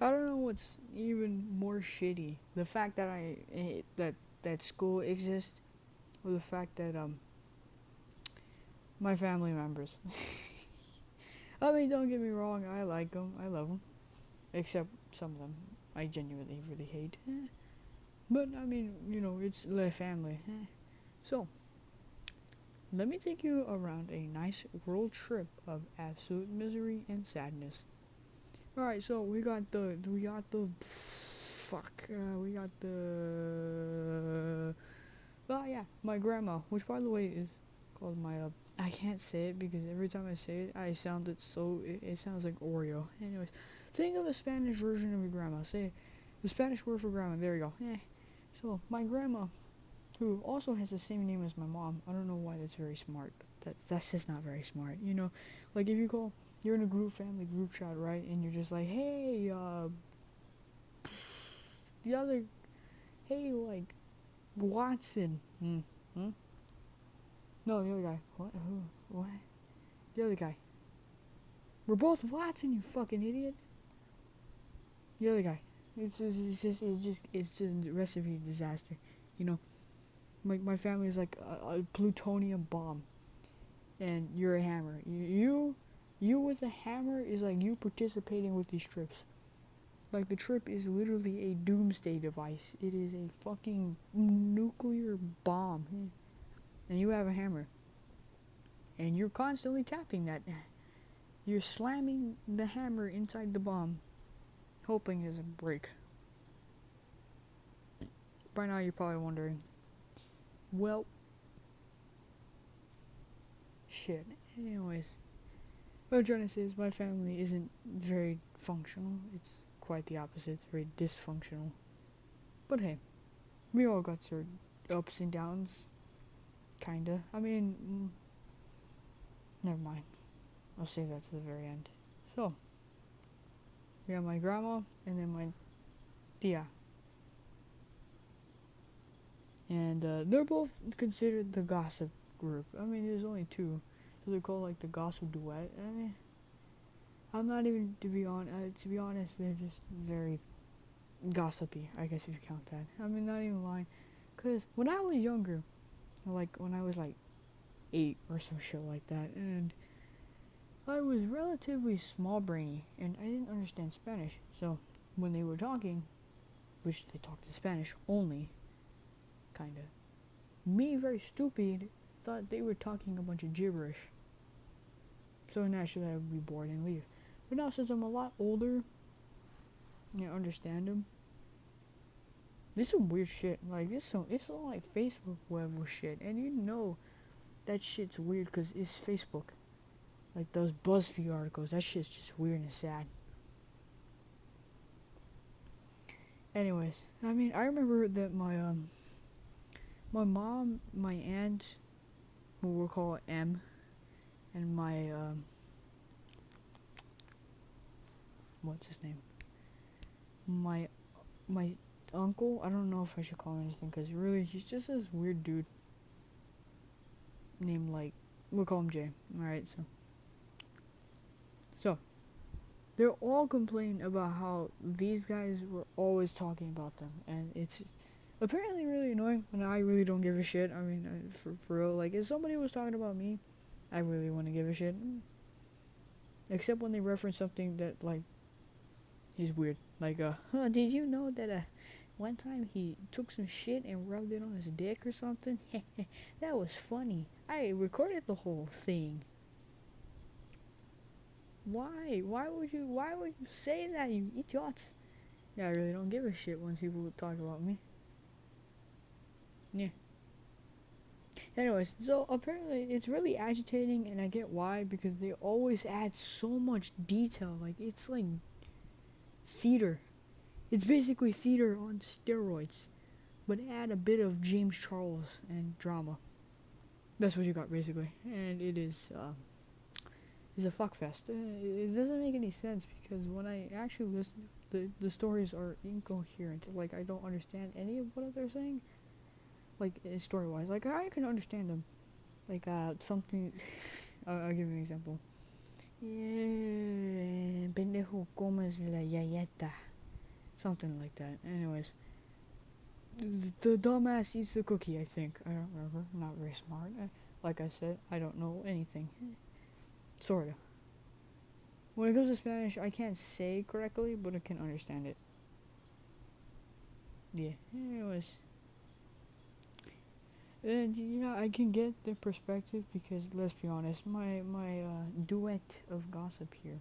I don't know what's even more shitty. The fact that that school exists, or the fact that my family members. I mean, don't get me wrong. I like them. I love them. Except some of them, I genuinely really hate. But I mean, it's the family. So let me take you around a nice world trip of absolute misery and sadness. All right, so we got the oh yeah, my grandma, which by the way is called my I can't say it because every time I say it, it sounds like Oreo. Anyways, think of the Spanish version of your grandma. Say the Spanish word for grandma. There you go. So my grandma, who also has the same name as my mom. I don't know why that's very smart, but that's just not very smart. Like if you're in a family group chat, right? And you're just like, hey, the other, hey, like, Watson. Hmm? No, the other guy. What? Who? What? The other guy. We're both Watson, you fucking idiot. The other guy. It's a recipe disaster. You know, my family is like a plutonium bomb, and you're a hammer. You with a hammer is like you participating with these trips. Like the trip is literally a doomsday device. It is a fucking nuclear bomb, and you have a hammer, and you're constantly tapping that. You're slamming the hammer inside the bomb, hoping it doesn't break. By now, you're probably wondering, well, shit. Anyways, what I'm trying to say is my family isn't very functional. It's quite the opposite. It's very dysfunctional. But hey, we all got certain ups and downs. Kinda. I mean, never mind. I'll save that to the very end. So, we got my grandma and then my tia. And they're both considered the gossip group. I mean, there's only two. So they're called like the gossip duet. I mean, I'm not even, to be honest, they're just very gossipy, I guess if you count that. I mean, not even lying. Because when I was younger, like when I was like 8 or some shit like that, and I was relatively small brainy and I didn't understand Spanish. So when they were talking, which they talked in Spanish only, kinda, me, very stupid, thought they were talking a bunch of gibberish. So naturally I would be bored and leave. But now since I'm a lot older and I understand them, this is some weird shit. Like it's all like Facebook web shit, and that shit's weird because it's Facebook. Like those BuzzFeed articles, that shit's just weird and sad. Anyways, I mean, I remember that my mom, my aunt, who we'll call M, and my what's his name? My uncle. I don't know if I should call him anything because really he's just this weird dude named, like, we'll call him Jay. All right, so they're all complaining about how these guys were always talking about them, and it's apparently really annoying. And I really don't give a shit. I mean, for real, like if somebody was talking about me, I really want to give a shit. Except when they reference something that like is weird, like did you know that one time he took some shit and rubbed it on his dick or something? That was funny. I recorded the whole thing. Why? Why would you say that, you idiots? Yeah, I really don't give a shit when people talk about me. Yeah. Anyways, so apparently it's really agitating, and I get why, because they always add so much detail. Like, it's like theater. It's basically theater on steroids, but add a bit of James Charles and drama. That's what you got, basically. And it is, it's a fuckfest. It doesn't make any sense, because when I actually listen, the stories are incoherent. Like, I don't understand any of what they're saying. Like, story-wise. Like, I can understand them. Like, something... I'll give you an example. Pendejo, comes la yayata. something like that. Anyways, the dumbass eats the cookie. I think I don't remember. I'm not very smart. Like I said, I don't know anything. Sorta. When it comes to Spanish, I can't say correctly, but I can understand it. Yeah. Anyways. And yeah, I can get the perspective because let's be honest, my duet of gossip here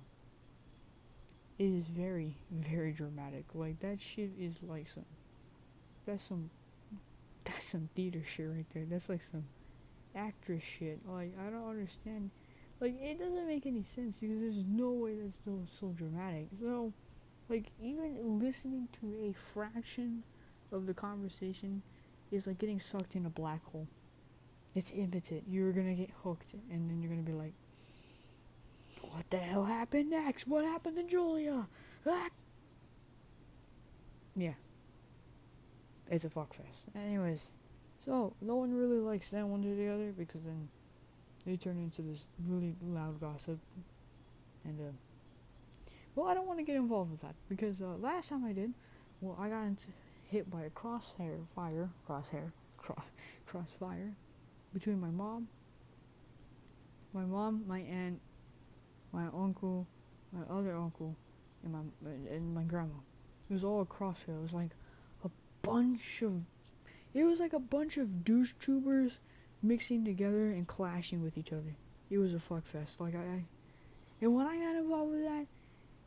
is very very dramatic. Like that shit is like that's some that's some theater shit right there. That's like some actress shit. Like I don't understand. Like it doesn't make any sense because there's no way that's so dramatic. So like even listening to a fraction of the conversation is like getting sucked in a black hole. It's impotent. You're gonna get hooked, and then you're gonna be like, "What the hell happened next? What happened to Julia?" Ah! Yeah, it's a fuckfest. Anyways, so no one really likes that one to the other because then they turn into this really loud gossip, and well, I don't want to get involved with that because last time I did, well, I got hit by a crossfire between my mom, my aunt, my uncle, my other uncle, and my grandma. It was all a crossfire. It was like a bunch of douche tubers mixing together and clashing with each other. It was a fuck fest. Like and when I got involved with that,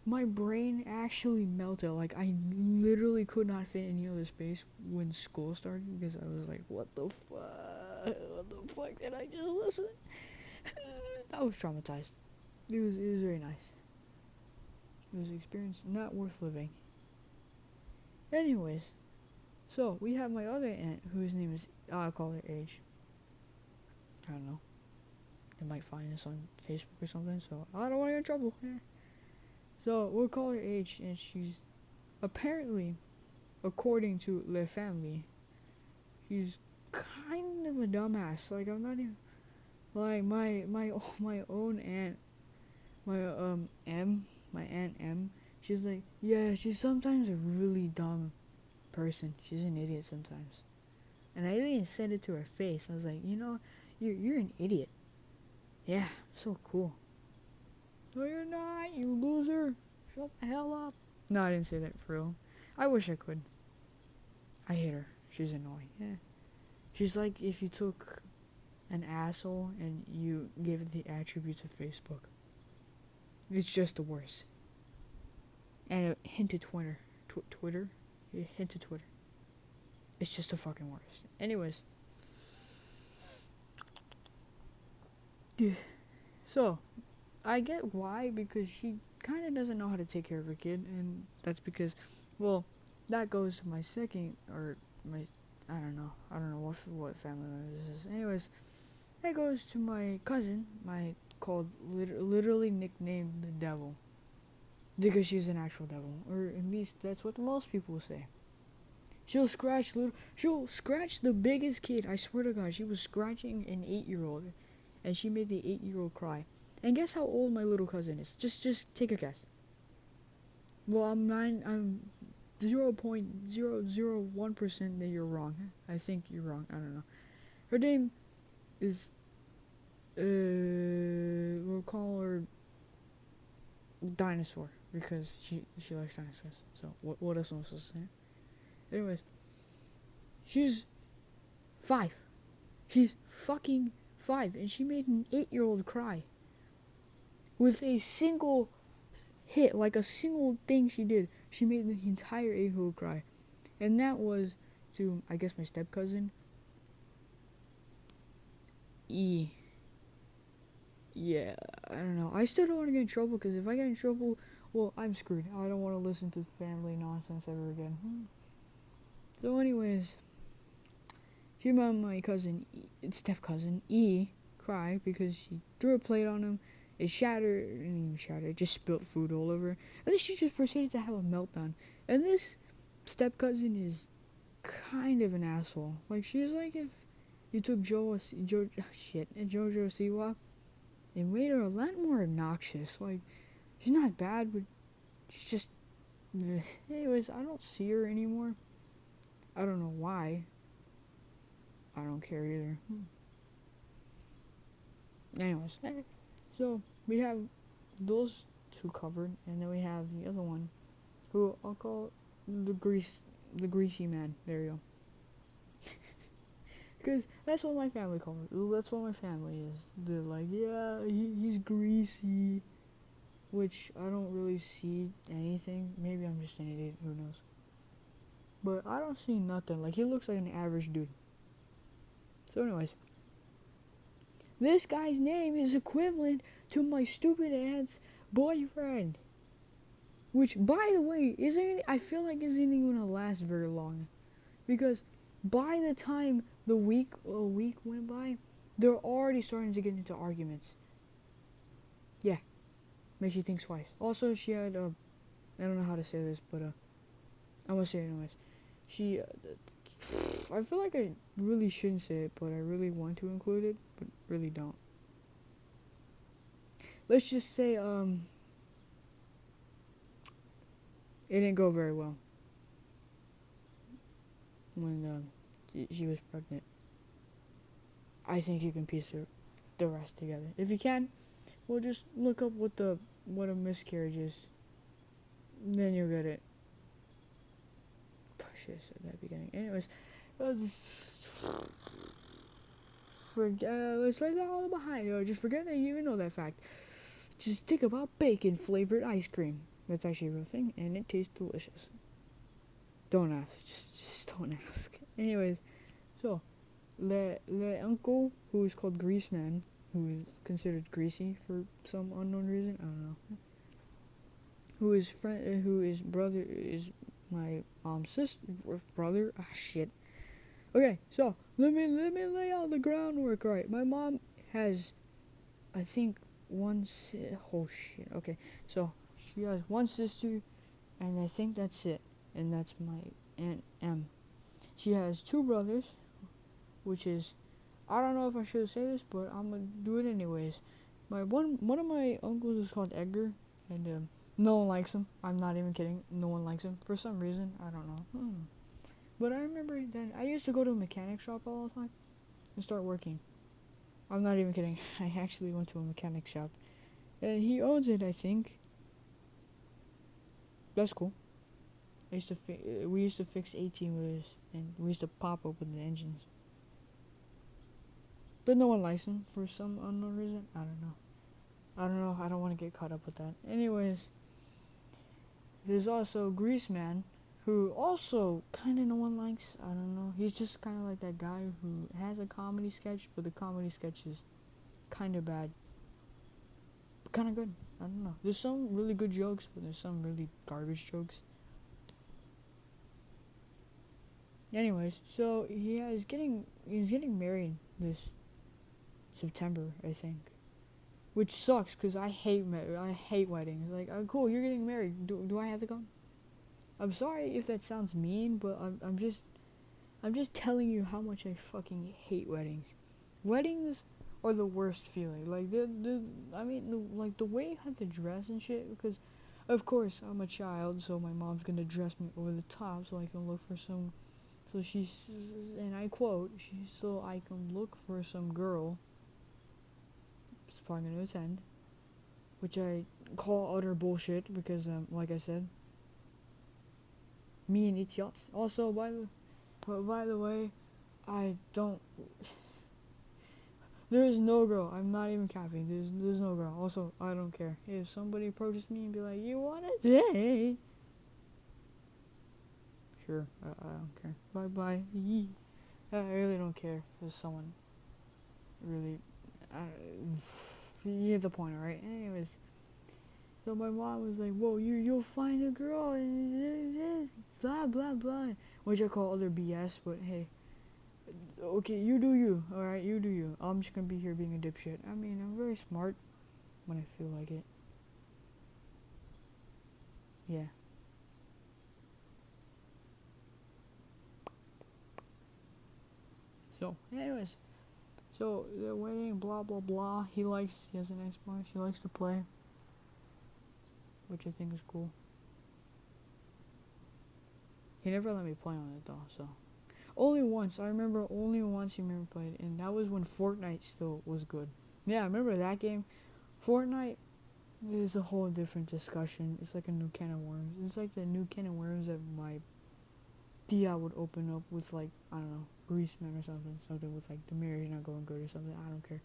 my brain actually melted. Like I literally could not fit in any other space when school started because I was like, what the fuck did I just listen? I was traumatized. It was very nice. It was an experience not worth living. Anyways, so we have my other aunt whose name is, I'll call her Age. I don't know. They might find this on Facebook or something, so I don't want to get in trouble. So we'll call her Age, and she's apparently, according to their family, she's kind of a dumbass. Like I'm not even like my own aunt, my aunt M. She's like, yeah, she's sometimes a really dumb person. She's an idiot sometimes. And I even said it to her face. I was like, you're an idiot. Yeah, so cool. No, you're not, you loser. Shut the hell up. No, I didn't say that for real. I wish I could. I hate her. She's annoying. Yeah. She's like if you took an asshole and you gave it the attributes of Facebook. It's just the worst. And a hint of Twitter. Twitter? A hint of Twitter. It's just the fucking worst. Anyways. So, I get why, because she kind of doesn't know how to take care of her kid, and that's because, well, that goes to my second, or my, I don't know what family member this is. Anyways, that goes to my cousin, called, literally nicknamed the devil, because she's an actual devil, or at least that's what most people say. She'll scratch the biggest kid. I swear to God, she was scratching an 8-year-old, and she made the 8-year-old cry. And guess how old my little cousin is? Just take a guess. Well, I'm 0.001% that you're wrong. I think you're wrong. I don't know. Her name is, we'll call her Dinosaur, because she likes dinosaurs. So, what else am I supposed to say? Anyways, she's 5. She's fucking 5, and she made an 8-year-old cry. With a single hit, like a single thing she did, she made the entire 8-year-old cry. And that was to, I guess, my step-cousin, E. Yeah, I don't know. I still don't want to get in trouble, because if I get in trouble, well, I'm screwed. I don't want to listen to family nonsense ever again. So anyways, she made my step-cousin, E, cry because she threw a plate on him. It shattered, it didn't even shatter, it just spilled food all over. And then she just proceeded to have a meltdown. And this step-cousin is kind of an asshole. Like, she's like if you took Jojo Siwa and made her a lot more obnoxious. Like, she's not bad, but she's just Anyways, I don't see her anymore. I don't know why. I don't care either. Anyways, so we have those two covered, and then we have the other one, who I'll call the greasy man. There you go. Because that's what my family calls it. That's what my family is. They're like, yeah, he's greasy. Which I don't really see anything. Maybe I'm just an idiot. Who knows? But I don't see nothing. Like, he looks like an average dude. So anyways. This guy's name is equivalent to my stupid aunt's boyfriend. Which, by the way, I feel like isn't even gonna last very long. Because by the time a week went by, they're already starting to get into arguments. Yeah, makes you think twice. Also, she had I don't know how to say this, but I'm gonna say it anyways. She, I feel like I really shouldn't say it, but I really want to include it, but really don't. Let's just say it didn't go very well when she was pregnant. I think you can piece the rest together. If you can, well, just look up what a miscarriage is. Then you'll get it. I should have said that at the beginning. Anyways, let's leave that all behind. Just forget that you even know that fact. Just think about bacon flavored ice cream. That's actually a real thing, and it tastes delicious. Don't ask. Just don't ask. Anyways, so the uncle who is called Greaseman, who is considered greasy for some unknown reason, I don't know. Who is brother is my sister brother. Ah, shit. Okay, so let me lay out the groundwork. Right, my mom has, I think, oh shit. Okay, so she has one sister, and I think that's it. And that's my Aunt M. She has two brothers, which is, I don't know if I should say this, but I'm gonna do it anyways. One of my uncles is called Edgar, and no one likes him. I'm not even kidding. No one likes him for some reason. I don't know. But I remember that I used to go to a mechanic shop all the time and start working. I'm not even kidding. I actually went to a mechanic shop, and he owns it, I think. That's cool. We used to fix 18 wheelers, and we used to pop open the engines. But no one likes him for some unknown reason. I don't know. I don't want to get caught up with that. Anyways, there's also Greaseman, who also kind of no one likes. I don't know. He's just kind of like that guy who has a comedy sketch, but the comedy sketch is kind of bad. But kind of good. I don't know. There's some really good jokes, but there's some really garbage jokes. Anyways, so he's getting married this September, I think, which sucks because I hate weddings. Like, oh, cool, you're getting married. Do I have to come? I'm sorry if that sounds mean, but I'm just telling you how much I fucking hate weddings. Weddings are the worst feeling. Like the way you have to dress and shit. Because, of course, I'm a child, so my mom's gonna dress me over the top so I can look for some. So and I quote, so I can look for some girl who's probably going to attend, which I call utter bullshit because, like I said, me and idiots. Also, by the way, I don't. There is no girl. I'm not even capping. There's no girl. Also, I don't care if somebody approaches me and be like, "You want a date?" Sure, I don't care. Bye. I really don't care if someone really. You get the point, right? Anyways, so my mom was like, "Whoa, you'll find a girl and blah blah blah," which I call other BS. But hey, okay, you do you. All right, you do you. I'm just gonna be here being a dipshit. I mean, I'm very smart when I feel like it. Yeah. So, anyways, so the wedding, blah blah blah. He has an Xbox. He likes to play, which I think is cool. He never let me play on it though, so. Only once. I remember only once he never played, and that was when Fortnite still was good. Yeah, I remember that game. Fortnite is a whole different discussion. It's like a new can of worms. It's like the new can of worms that my Dia would open up with, like, I don't know, Greaseman or something. Something with like the marriage not going good or something. I don't care.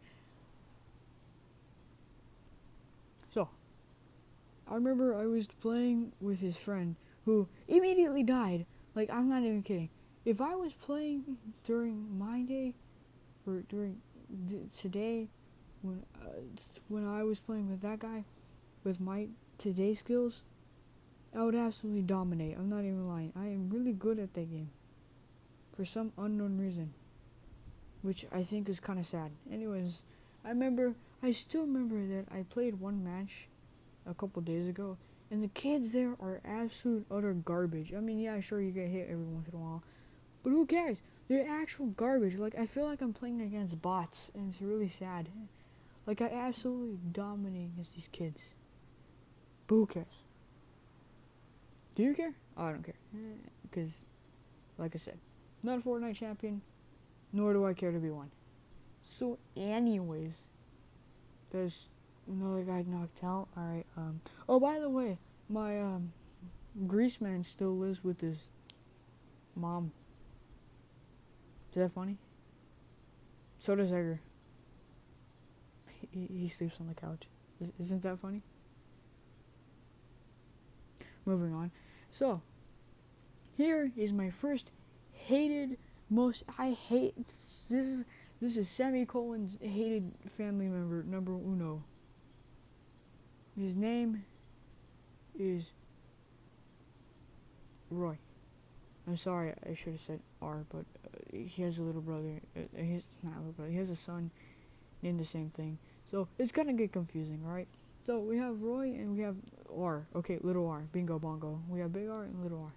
So, I remember I was playing with his friend who immediately died. Like, I'm not even kidding. If I was playing during my day, or during today, when I was playing with that guy, with my today skills, I would absolutely dominate. I'm not even lying. I am really good at that game. For some unknown reason. Which I think is kind of sad. Anyways, I still remember that I played one match a couple days ago, and the kids there are absolute utter garbage. I mean, yeah, sure, you get hit every once in a while, but who cares? They're actual garbage. Like, I feel like I'm playing against bots, and it's really sad. Like, I absolutely dominate against these kids. But who cares? Do you care? Oh, I don't care. Because, like I said, not a Fortnite champion, nor do I care to be one. So, anyways, there's another guy knocked out. Alright, oh, by the way, my, Grease man still lives with his mom. Is that funny? So does Edgar. He sleeps on the couch. Isn't that funny? Moving on. So, here is my first hated, this is Semicolon's hated family member, number uno. His name is Roy. I'm sorry, I should have said R, but he has a little brother. He's not a little brother. He has a son named the same thing. So it's gonna get confusing, right? So we have Roy and we have R. Okay, little R. Bingo bongo. We have big R and little R.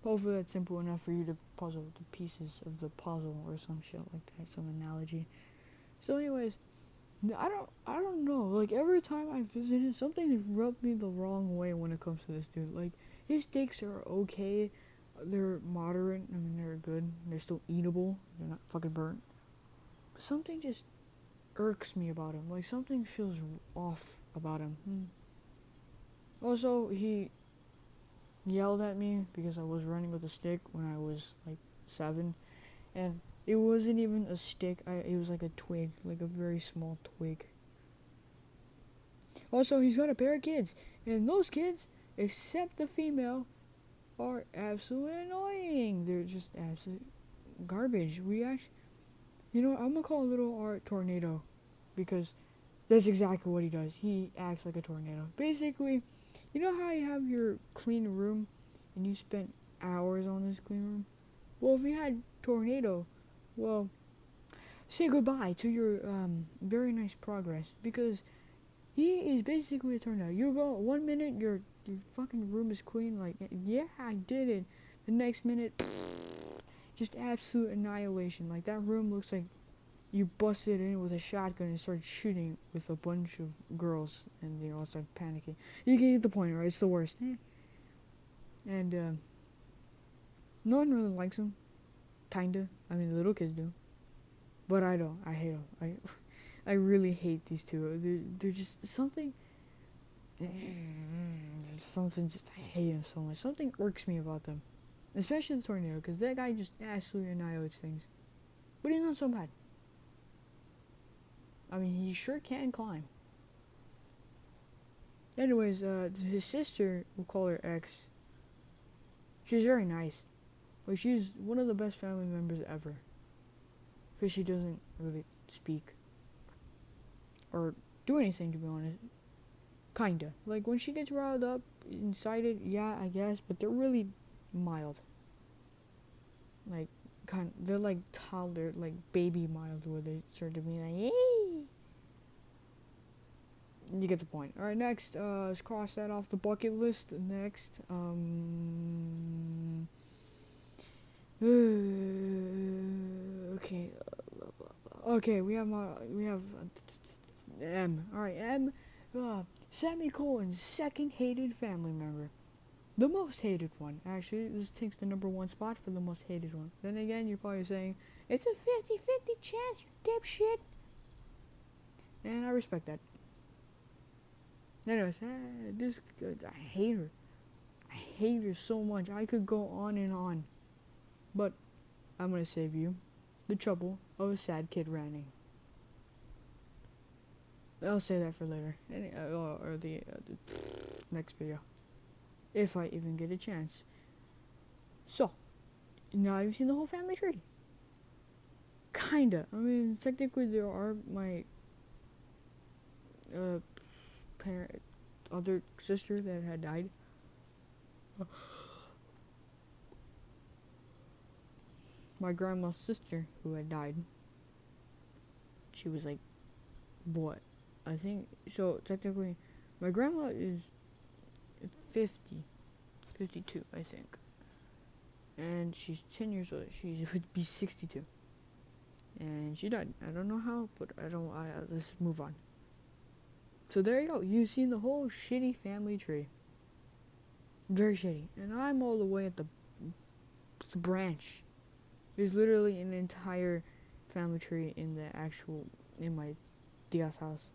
Hopefully that's simple enough for you to puzzle the pieces of the puzzle or some shit like that, some analogy. So anyways, I don't know. Like, every time I visit him, something rubbed me the wrong way when it comes to this dude. Like, his steaks are okay. They're moderate. I mean, they're good. They're still eatable. They're not fucking burnt. But something just irks me about him. Like, something feels off about him. Also, he yelled at me because I was running with a stick when I was like 7, and it wasn't even a stick. It was like a twig, like a very small twig. Also, he's got a pair of kids, and those kids, except the female, are absolutely annoying. They're just absolute garbage. I'm gonna call little Art Tornado, because that's exactly what he does. He acts like a tornado. Basically, you know how you have your clean room and you spent hours on this clean room? Well, if you had Tornado, well, say goodbye to your very nice progress, because he is basically a tornado. You go 1 minute, your fucking room is clean, like, yeah, I did it. The next minute, just absolute annihilation. Like, that room looks like you busted in with a shotgun and started shooting with a bunch of girls, and they all start panicking. You get the point, right? It's the worst. And no one really likes him. Kinda. I mean, the little kids do. But I don't. I hate them. I really hate these two. They're just something. Something just, I hate them so much. Something irks me about them. Especially the tornado, because that guy just absolutely annihilates things. But he's not so bad. I mean, he sure can climb. Anyways, his sister, we'll call her X. She's very nice. Like, she's one of the best family members ever. Because she doesn't really speak. Or do anything, to be honest. Kinda. Like, when she gets riled up, incited, yeah, I guess. But they're really mild. Like, they're like toddler, like baby mild, where they start to be like, hey. You get the point. Alright, next, let's cross that off the bucket list. Next, okay, we have M. Alright, M, semicolon, second hated family member. The most hated one. Actually, this takes the number one spot for the most hated one. Then again, you're probably saying, it's a 50-50 chance, you dipshit. And I respect that. Anyways, I hate her. I hate her so much. I could go on and on. But I'm gonna save you the trouble of a sad kid ranting. I'll say that for later. Or the next video. If I even get a chance. So, now you've seen the whole family tree. Kinda. I mean, technically there are my other sister that had died. My grandma's sister who had died. She was like, what? I think, so technically, my grandma is 52, I think. And she's 10 years old. She would be 62. And she died. I don't know how, but let's move on. So there you go. You've seen the whole shitty family tree. Very shitty. And I'm all the way at the branch. There's literally an entire family tree in my tia's house.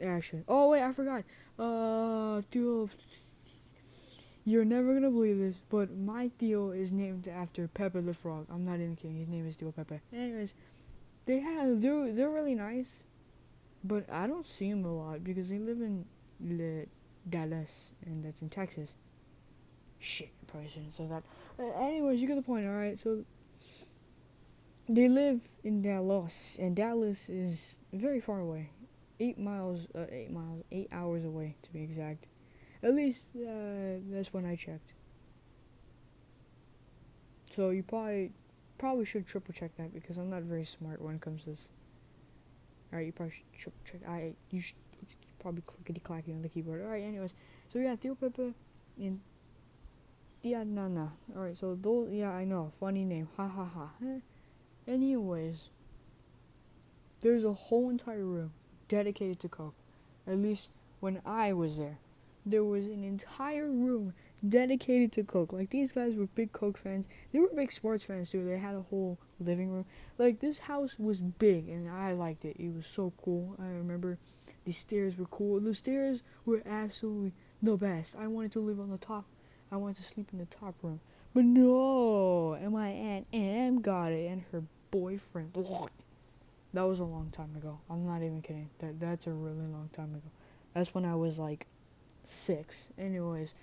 Actually, oh wait, I forgot. Tío, you're never gonna believe this, but my tío is named after Pepe the Frog. I'm not even kidding. His name is Tío Pepe. Anyways, they're really nice, but I don't see them a lot because they live in Dallas, and that's in Texas. Shit, I probably shouldn't say that. Anyways, you get the point. All right, so they live in Dallas, and Dallas is very far away. 8 hours away to be exact. At least that's when I checked. So you probably should triple check that because I'm not very smart when it comes to this. Alright, you probably should triple check. You should probably clickety clacky on the keyboard. Alright, anyways. So yeah, Tío Pepe and Tia Nana. Alright, so those, yeah, I know, funny name. Ha ha ha. Anyways, there's a whole entire room dedicated to Coke. At least when I was there. There was an entire room dedicated to Coke. Like, these guys were big Coke fans. They were big sports fans too. They had a whole living room. Like, this house was big and I liked it. It was so cool. I remember the stairs were cool. The stairs were absolutely the best. I wanted to live on the top. I wanted to sleep in the top room. But no, and my Aunt Em got it and her boyfriend. That was a long time ago. I'm not even kidding. That's a really long time ago. That's when I was like 6. Anyways,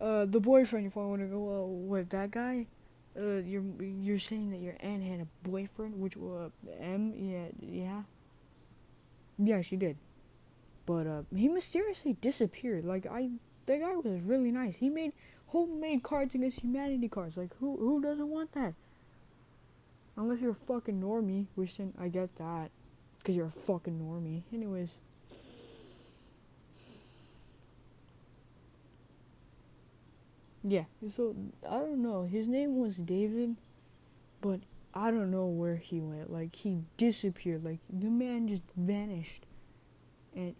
the boyfriend. If I want to go, what, that guy? You're saying that your aunt had a boyfriend, which M? Yeah, she did. But he mysteriously disappeared. Like, that guy was really nice. He made homemade Cards Against Humanity cards. Like, who doesn't want that? Unless you're a fucking normie, which then I get that, because you're a fucking normie. Anyways, yeah, so, I don't know, his name was David, but I don't know where he went. Like, he disappeared. Like, the man just vanished, and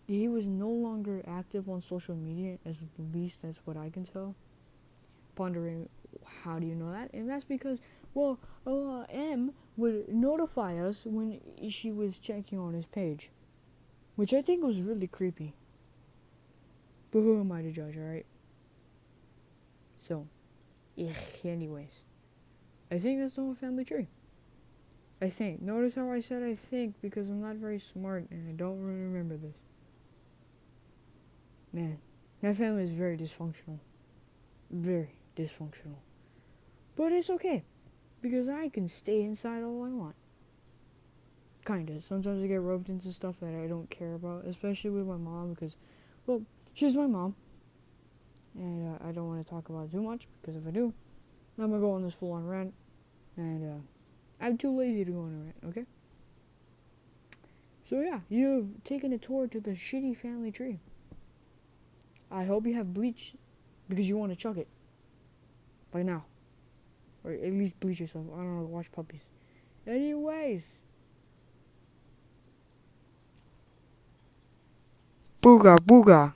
he was no longer active on social media, at least that's what I can tell. Pondering, how do you know that? And that's because, well, M would notify us when she was checking on his page, which I think was really creepy. But who am I to judge, alright? So, anyways, I think that's the whole family tree. I think. Notice how I said I think, because I'm not very smart and I don't really remember this. Man, that family is very dysfunctional. Very dysfunctional. But it's okay, because I can stay inside all I want. Kinda. Sometimes I get roped into stuff that I don't care about, especially with my mom, because, well, she's my mom. And I don't want to talk about it too much, because if I do, I'm going to go on this full-on rant. And I'm too lazy to go on a rant, okay? So yeah, you've taken a tour to the shitty family tree. I hope you have bleach, because you want to chuck it. By now. Or at least bleach yourself. I don't know, watch puppies. Anyways. Booga booga.